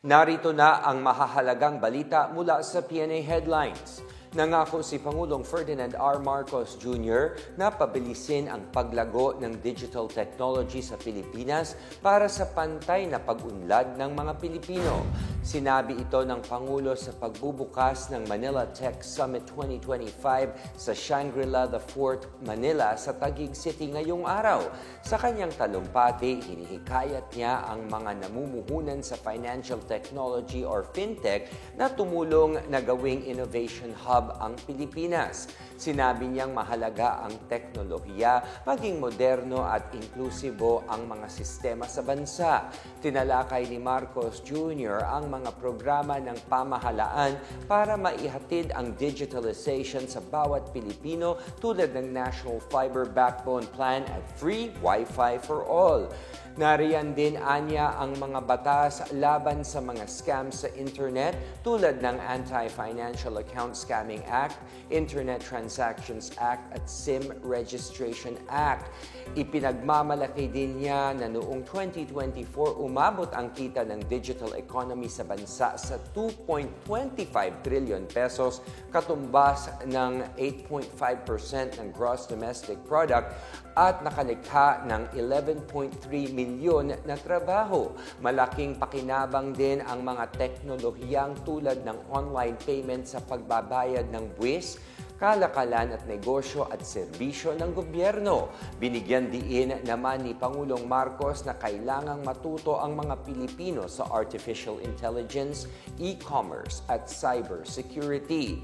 Narito na ang mahahalagang balita mula sa PNA Headlines. Nangako si Pangulong Ferdinand R. Marcos Jr. na pabilisin ang paglago ng digital technology sa Pilipinas para sa pantay na pag-unlad ng mga Pilipino. Sinabi ito ng Pangulo sa pagbubukas ng Manila Tech Summit 2025 sa Shangri-La The Fort, Manila sa Taguig City ngayong araw. Sa kanyang talumpati, hinihikayat niya ang mga namumuhunan sa financial technology or fintech na tumulong na gawing innovation hub ang Pilipinas. Sinabi niyang mahalaga ang teknolohiya, maging moderno at inklusibo ang mga sistema sa bansa. Tinalakay ni Marcos Jr. ang mga programa ng pamahalaan para maihatid ang digitalization sa bawat Pilipino tulad ng National Fiber Backbone Plan at Free Wi-Fi for All. Nariyan din anya ang mga batas laban sa mga scams sa internet tulad ng Anti-Financial Account Scamming Act, Internet Transactions Act at SIM Registration Act. Ipinagmamalaki din niya na noong 2024 umabot ang kita ng digital economy sa bansa sa 2.25 trillion pesos, katumbas ng 8.5% ng gross domestic product at nakalikha ng 11.3 milyon na trabaho. Malaking pakinabang din ang mga teknolohiyang tulad ng online payment sa pagbabayad ng buwis, kalakalan at negosyo at serbisyo ng gobyerno. Binigyan diin naman ni Pangulong Marcos na kailangang matuto ang mga Pilipino sa artificial intelligence, e-commerce at cybersecurity.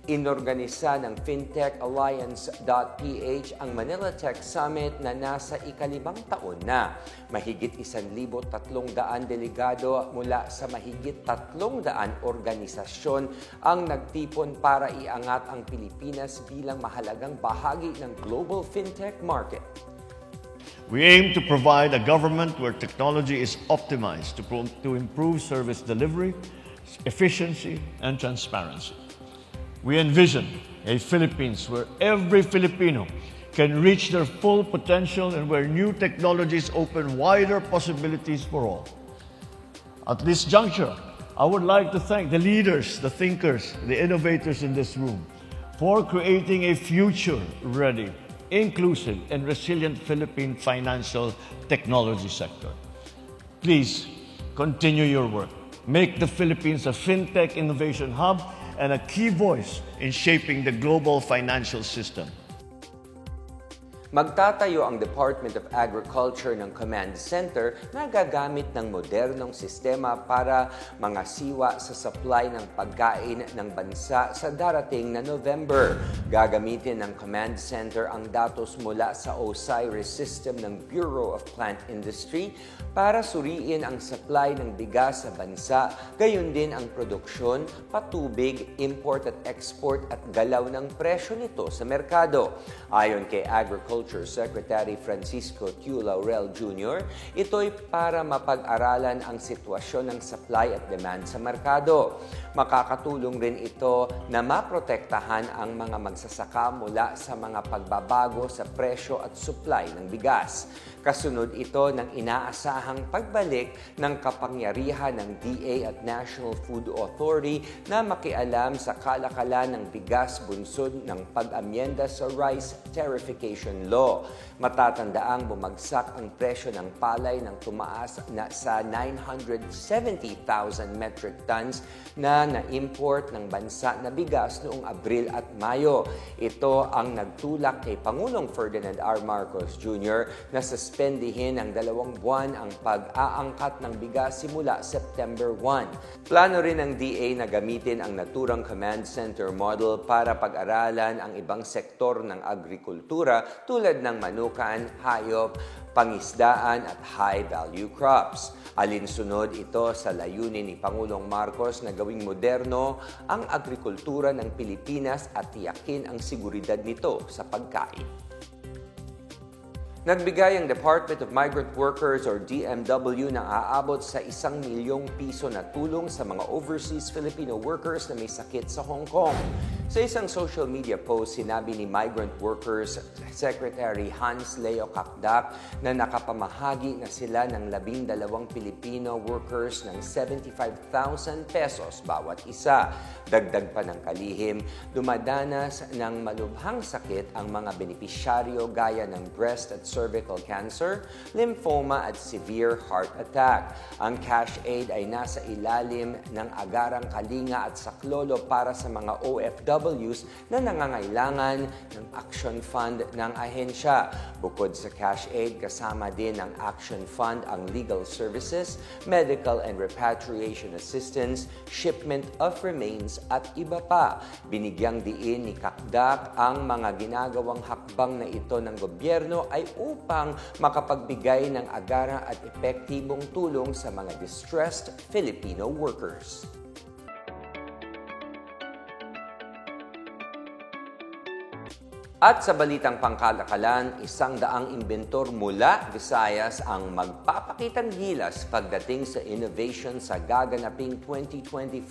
Inorganisa ng FinTech Alliance.ph ang Manila Tech Summit na nasa ikalimang taon na. Mahigit 1,300 delegado mula sa mahigit 300 organisasyon ang nagtipon para iangat ang Pilipinas bilang mahalagang bahagi ng global FinTech market. We aim to provide a government where technology is optimized to improve service delivery, efficiency, and transparency. We envision a Philippines where every Filipino can reach their full potential and where new technologies open wider possibilities for all. At this juncture, I would like to thank the leaders, the thinkers, the innovators in this room for creating a future-ready, inclusive, and resilient Philippine financial technology sector. Please continue your work. Make the Philippines a fintech innovation hub and a key voice in shaping the global financial system. Magtatayo ang Department of Agriculture ng Command Center na gagamit ng modernong sistema para mangasiwa sa supply ng pagkain ng bansa sa darating na November. Gagamitin ng Command Center ang datos mula sa OSIRIS system ng Bureau of Plant Industry para suriin ang supply ng bigas sa bansa, gayon din ang produksyon, patubig, import at export at galaw ng presyo nito sa merkado. Ayon kay Agriculture Secretary Francisco Q. Laurel Jr., ito'y para mapag-aralan ang sitwasyon ng supply at demand sa merkado. Makakatulong rin ito na maprotektahan ang mga magsasaka mula sa mga pagbabago sa presyo at supply ng bigas. Kasunod ito ng inaasahang pagbalik ng kapangyarihan ng DA at National Food Authority na makialam sa kalakalan ng bigas bunsod ng pag-amyenda sa Rice Tariffication Law. Matatandaang bumagsak ang presyo ng palay nang tumaas na sa 970,000 metric tons na na-import ng bansa na bigas noong Abril at Mayo. Ito ang nagtulak kay Pangulong Ferdinand R. Marcos Jr. na suspendihin ng 2 buwan ang pag-aangkat ng bigas simula September 1. Plano rin ng DA na gamitin ang naturang command center model para pag-aralan ang ibang sektor ng agrikultura tulad ng manukan, hayop, pangisdaan at high-value crops. Alinsunod ito sa layunin ni Pangulong Marcos na gawing moderno ang agrikultura ng Pilipinas at tiyakin ang seguridad nito sa pagkain. Nagbigay ang Department of Migrant Workers or DMW ng aabot sa 1 milyong piso na tulong sa mga overseas Filipino workers na may sakit sa Hong Kong. Sa isang social media post, sinabi ni Migrant Workers Secretary Hans Leo Kakdak na nakapamahagi na sila ng 12 Pilipino workers ng 75,000 pesos bawat isa. Dagdag pa ng kalihim, dumadanas ng malubhang sakit ang mga benepisyaryo gaya ng breast at cervical cancer, lymphoma at severe heart attack. Ang cash aid ay nasa ilalim ng agarang kalinga at saklolo para sa mga OFWs na nangangailangan ng Action Fund ng ahensya. Bukod sa cash aid, kasama din ng Action Fund ang legal services, medical and repatriation assistance, shipment of remains at iba pa. Binigyang diin ni Kakdak ang mga ginagawang hakbang na ito ng gobyerno ay upang makapagbigay ng agara at epektibong tulong sa mga distressed Filipino workers. At sa balitang pangkalakalan, 100 inventor mula Visayas ang magpapakitang gilas pagdating sa innovation sa gaganaping 2025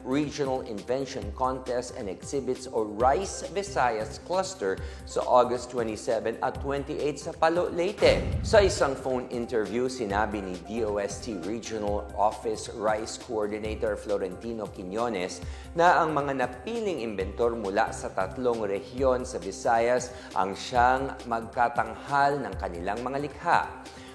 Regional Invention Contest and Exhibits o RICE Visayas Cluster sa August 27 at 28 sa Palo, Leyte. Sa isang phone interview, sinabi ni DOST Regional Office RICE Coordinator Florentino Quiñones na ang mga napiling inventor mula sa 3 rehiyon sa Visayas ang siyang magkatanghal ng kanilang mga likha.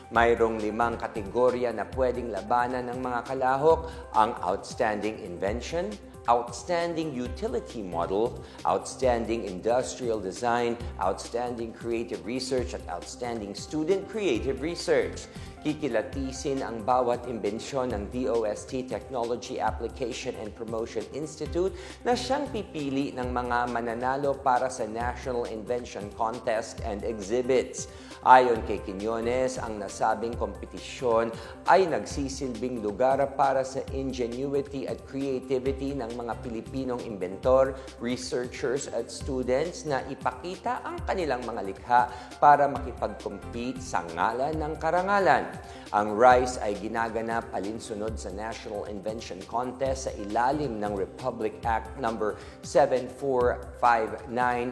Mayroong 5 kategorya na pwedeng labanan ng mga kalahok: ang Outstanding Invention, Outstanding Utility Model, Outstanding Industrial Design, Outstanding Creative Research at Outstanding Student Creative Research. Kikilatisin ang bawat imbensyon ng DOST Technology Application and Promotion Institute na siyang pipili ng mga mananalo para sa National Invention Contest and Exhibits. Ayon kay Quiñones, ang nasabing kompetisyon ay nagsisilbing lugar para sa ingenuity at creativity ng mga Pilipinong inventor, researchers at students na ipakita ang kanilang mga likha para makipag-compete sa ngalan ng karangalan. Ang RICE ay ginaganap alinsunod sa National Invention Contest sa ilalim ng Republic Act No. 7459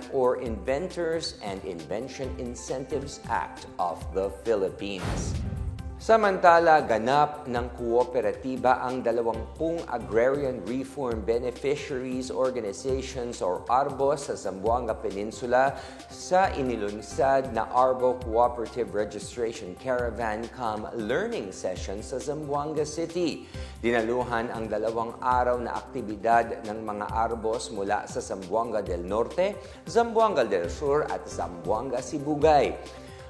or Inventors and Invention Incentives Act of the Philippines. Samantala, ganap ng kooperatiba ang 20 Agrarian Reform Beneficiaries Organizations or ARBOs sa Zamboanga Peninsula sa inilunsad na ARBO Cooperative Registration Caravan Cum Learning Session sa Zamboanga City. Dinaluhan ang 2 araw na aktibidad ng mga ARBOs mula sa Zamboanga del Norte, Zamboanga del Sur at Zamboanga Sibugay.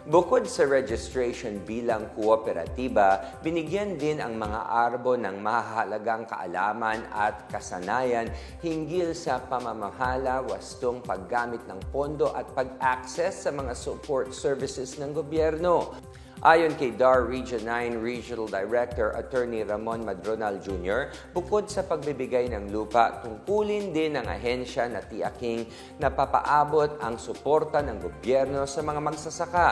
Bukod sa registration bilang kooperatiba, binigyan din ang mga ARBO ng mahalagang kaalaman at kasanayan hinggil sa pamamahala, wastong paggamit ng pondo at pag-access sa mga support services ng gobyerno. Ayon kay DAR Region 9 Regional Director Attorney Ramon Madronal Jr., bukod sa pagbibigay ng lupa, tungkulin din ng ahensya na tiyaking napapaabot ang suporta ng gobyerno sa mga magsasaka.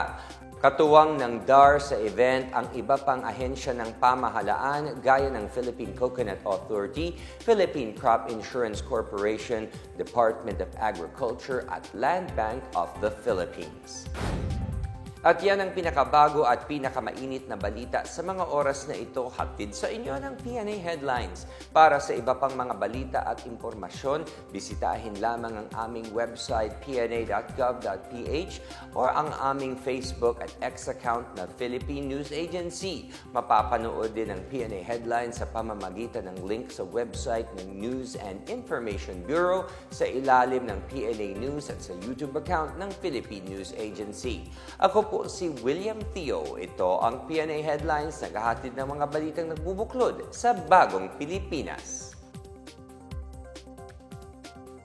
Katuwang ng DAR sa event ang iba pang ahensya ng pamahalaan gaya ng Philippine Coconut Authority, Philippine Crop Insurance Corporation, Department of Agriculture at Land Bank of the Philippines. At yan ang pinakabago at pinakamainit na balita sa mga oras na ito, hatid sa inyo ng PNA Headlines. Para sa iba pang mga balita at impormasyon, bisitahin lamang ang aming website pna.gov.ph or ang aming Facebook at X account na Philippine News Agency. Mapapanood din ang PNA Headlines sa pamamagitan ng link sa website ng News and Information Bureau sa ilalim ng PNA News at sa YouTube account ng Philippine News Agency. Ako po si William Theo. Ito ang PNA Headlines, naghahatid ng mga balitang nagbubuklod sa bagong Pilipinas.